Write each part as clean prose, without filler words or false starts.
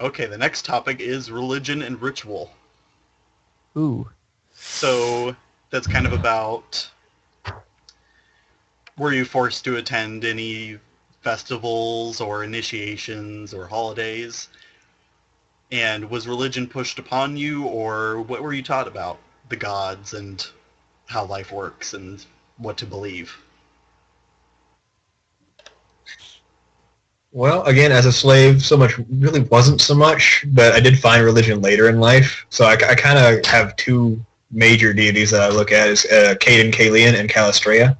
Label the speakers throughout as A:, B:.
A: Okay, the next topic is religion and ritual.
B: Ooh.
A: So that's kind of about, were you forced to attend any festivals or initiations or holidays? And was religion pushed upon you, or what were you taught about the gods and how life works and what to believe?
C: Well, again, as a slave, so much really wasn't so much, but I did find religion later in life. So I kind of have two major deities that I look at is Caden, Kalian, and Calistrea.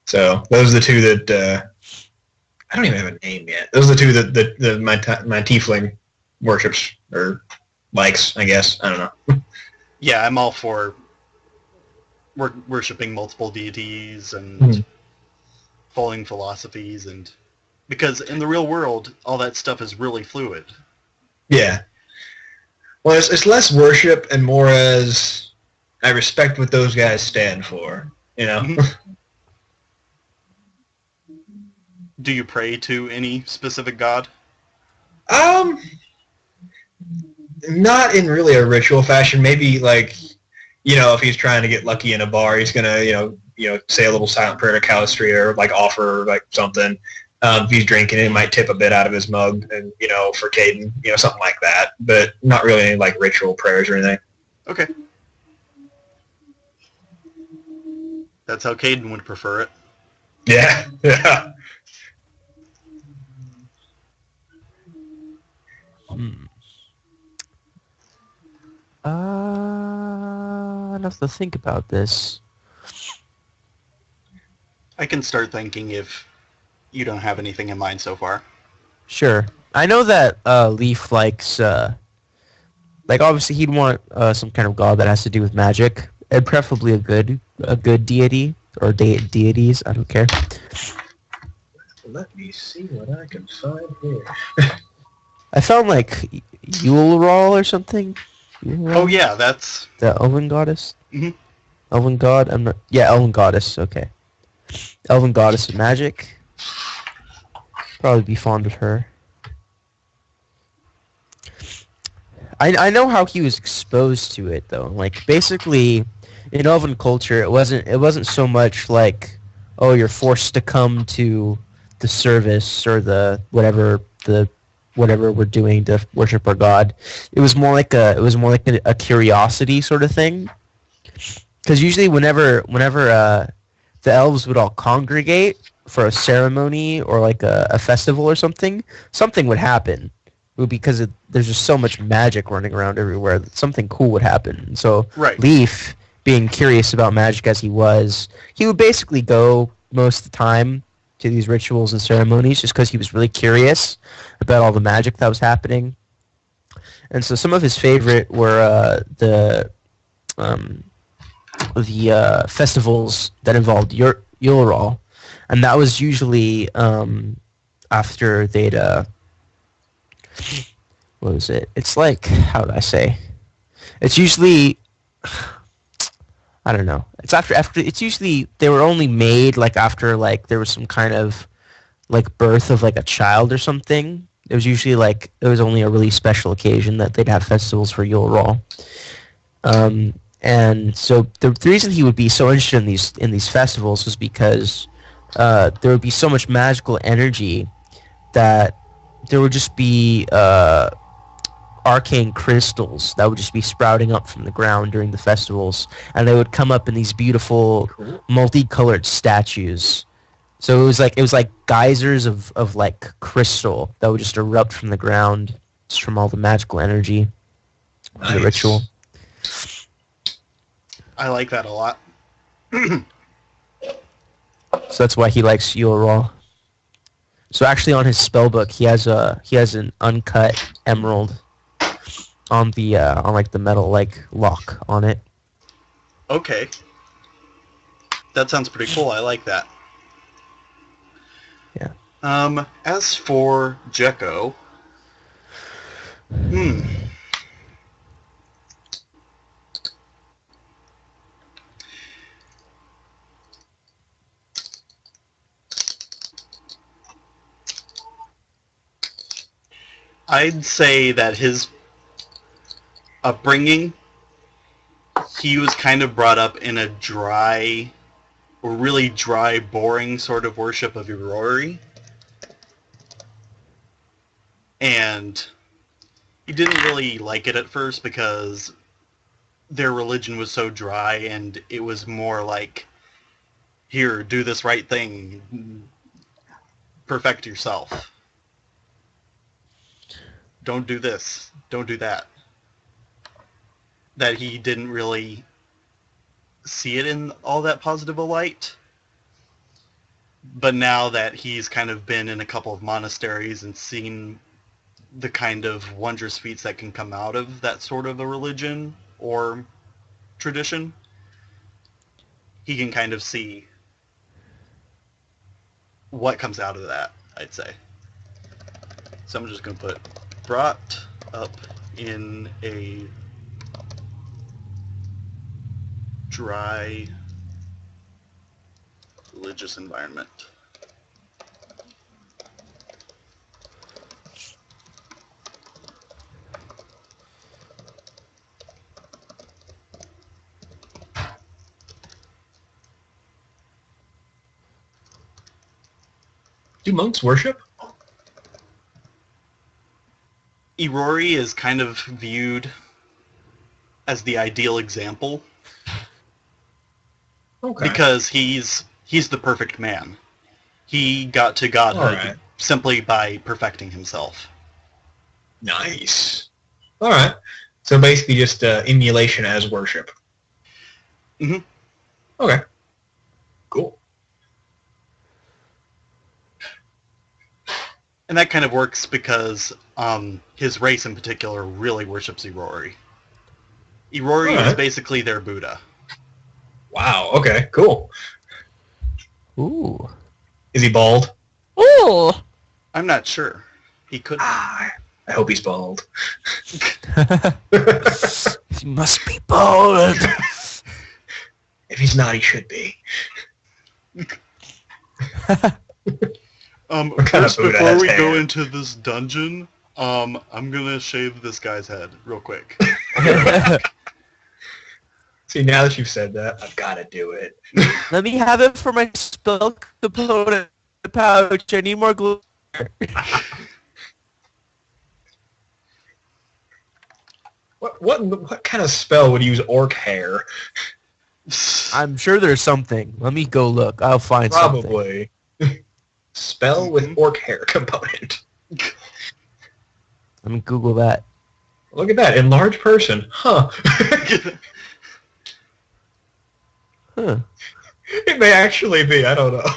C: So those are the two that I don't even have a name yet. Those are the two that my tiefling worships or likes, I guess. I don't know.
A: Yeah, I'm all for worshipping multiple deities and
C: Mhm.
A: following philosophies, and because in the real world, all that stuff is really fluid.
C: Yeah. Well, it's less worship and more as I respect what those guys stand for. You know.
A: Mhm. Do you pray to any specific god?
C: um, not in really a ritual fashion. Maybe like, if he's trying to get lucky in a bar, he's gonna, say a little silent prayer to Calistria or like offer like something. If he's drinking, he might tip a bit out of his mug, and for Caden, something like that. But not really any like ritual prayers or anything.
A: Okay. That's how Caden would prefer it.
C: Yeah, yeah.
B: Hmm. I'd have to think about this.
A: I can start thinking if you don't have anything in mind so far.
B: Sure. I know that Leaf likes, like obviously he'd want some kind of god that has to do with magic, and preferably a good deity or deities. I don't care.
C: Let me see what I can find here.
B: I found like Yule or something.
A: Oh
B: Yule,
A: yeah, that's.
B: the elven goddess.
A: Mhm.
B: Elven god. I'm not. Yeah, elven goddess. Okay. Elven goddess of magic. Probably be fond of her. I know how he was exposed to it though. Like basically, in elven culture, it wasn't so much like, oh, you're forced to come to the service or the whatever we're doing to worship our god. It was more like a curiosity sort of thing. Because usually whenever the elves would all congregate for a ceremony or like a festival or something would happen. It would because there's just so much magic running around everywhere that something cool would happen. So
A: Right.
B: Leaf, being curious about magic as he would basically go most of the time to these rituals and ceremonies just because he was really curious about all the magic that was happening. And so some of his favorite were um, the festivals that involved Yule, and that was usually after they'd what was it? It's like, how would I say? It's usually, I don't know. It's after it's usually they were only made like after like there was some kind of like birth of like a child or something. It was usually like it was only a really special occasion that they'd have festivals for Yule. And so the reason he would be so interested in these festivals was because there would be so much magical energy that there would just be arcane crystals that would just be sprouting up from the ground during the festivals, and they would come up in these beautiful
C: Cool.
B: multicolored statues. So it was like geysers of like crystal that would just erupt from the ground just from all the magical energy of the ritual.
C: Nice.
A: I like that a lot.
B: So that's why he likes Yule. So actually, on his spell book, he has an uncut emerald on the on like the metal like lock on it.
A: Okay. That sounds pretty cool. I like that.
B: Yeah.
A: As for Jekko, hmm, I'd say that his upbringing, he was kind of brought up in a dry, or really dry, boring sort of worship of Irori. And he didn't really like it at first because their religion was so dry, and it was more like, here, do this right thing, perfect yourself. Don't do this, don't do that. That he didn't really see it in all that positive a light. But now that he's kind of been in a couple of monasteries and seen the kind of wondrous feats that can come out of that sort of a religion or tradition, he can kind of see what comes out of that, I'd say. So I'm just going to put brought up in a dry religious environment.
C: Do monks worship?
A: Irori is kind of viewed as the ideal example because he's the perfect man. He got to godhood simply by perfecting himself.
C: Nice. All right. So basically just emulation as worship.
A: Mm-hmm.
C: Okay. Cool.
A: And that kind of works because his race in particular really worships Irori. Irori is basically their Buddha.
C: Wow. Okay. Cool.
B: Ooh.
C: Is he bald?
B: Ooh.
A: I'm not sure. He could.
C: I hope he's bald.
B: He must be bald.
C: If he's not, he should be.
A: First, before we go into this dungeon, I'm gonna shave this guy's head real quick.
C: See, now that you've said that, I've got to do it.
B: Let me have it for my spell component pouch. I need more glue.
C: What kind of spell would use orc hair?
B: I'm sure there's something. Let me go look. I'll find something.
C: Probably. Spell with orc hair component.
B: Let me Google that.
C: Look at that. Enlarged person. Huh.
B: Huh.
C: It may actually be. I don't know.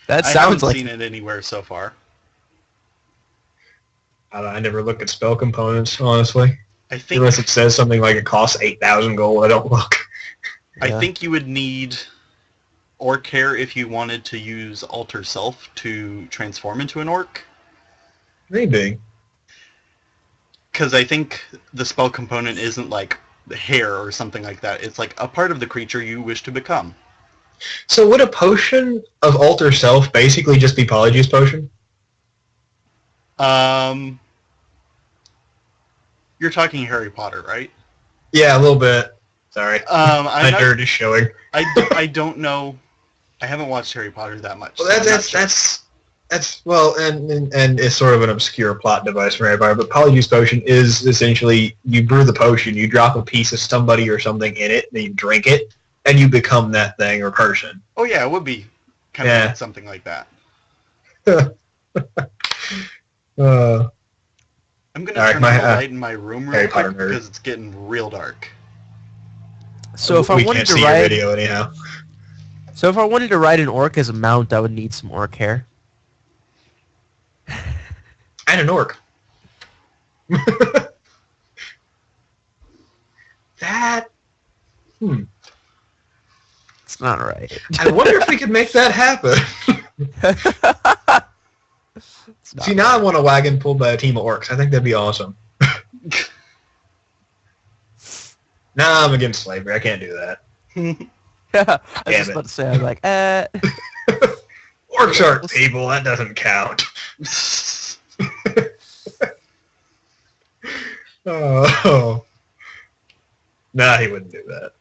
B: That
A: I
B: sounds
A: haven't
B: like
A: seen it anywhere so far.
C: I never look at spell components, honestly.
A: I think
C: Unless it says something like it costs 8,000 gold, I don't look.
A: I think you would need orc hair if you wanted to use Alter Self to transform into an orc.
C: Maybe.
A: Because I think the spell component isn't like the hair or something like that. It's like a part of the creature you wish to become.
C: So would a potion of alter self basically just be Polyjuice potion?
A: You're talking Harry Potter, right?
C: Yeah, a little bit. Sorry.
A: My
C: nerd is showing.
A: I don't know. I haven't watched Harry Potter that much.
C: Well,
A: so
C: that's well, and it's sort of an obscure plot device for Harry Potter. But Polyjuice potion is essentially you brew the potion, you drop a piece of somebody or something in it, then you drink it, and you become that thing or person.
A: Oh yeah, it would be kind of like something like that. I'm going to turn on the light in my room real quick because it's getting real dark.
B: So if I wanted to
C: ride video anyhow.
B: So if I wanted to ride an orc as a mount, I would need some orc hair.
C: And an orc. That
B: It's not right.
C: I wonder if we could make that happen. See, now I want a wagon pulled by a team of orcs. I think that'd be awesome. Nah, I'm against slavery. I can't do that.
B: Yeah, I was just about to say, I'm like,
C: Orcs aren't people. That doesn't count. Oh. Nah, he wouldn't do that.